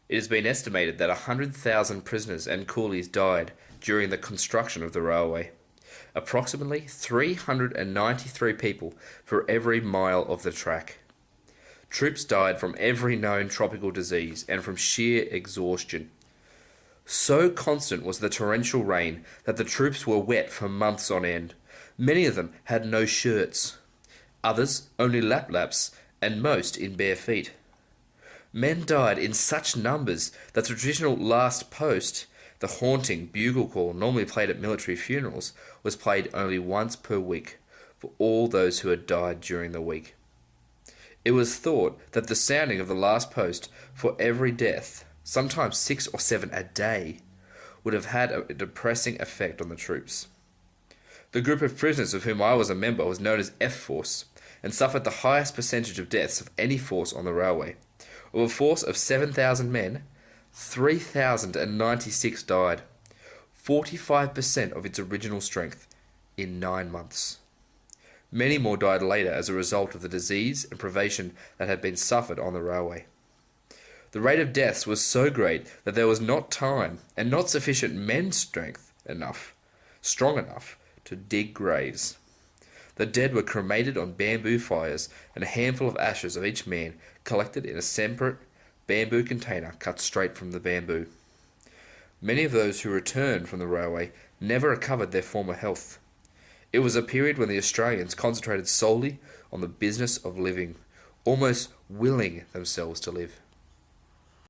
It has been estimated that 100,000 prisoners and coolies died during the construction of the railway. Approximately 393 people for every mile of the track. Troops died from every known tropical disease and from sheer exhaustion. So constant was the torrential rain that the troops were wet for months on end. Many of them had no shirts, others only lap-laps, and most in bare feet. Men died in such numbers that the traditional last post, the haunting bugle call normally played at military funerals, was played only once per week for all those who had died during the week. It was thought that the sounding of the last post for every death, sometimes 6 or 7 a day, would have had a depressing effect on the troops. The group of prisoners of whom I was a member was known as F Force and suffered the highest percentage of deaths of any force on the railway. Of a force of 7,000 men, 3,096 died, 45% of its original strength, in 9 months. Many more died later as a result of the disease and privation that had been suffered on the railway. The rate of deaths was so great that there was not time and not sufficient men's strength strong enough, to dig graves. The dead were cremated on bamboo fires, and a handful of ashes of each man collected in a separate bamboo container cut straight from the bamboo. Many of those who returned from the railway never recovered their former health. It was a period when the Australians concentrated solely on the business of living, almost willing themselves to live.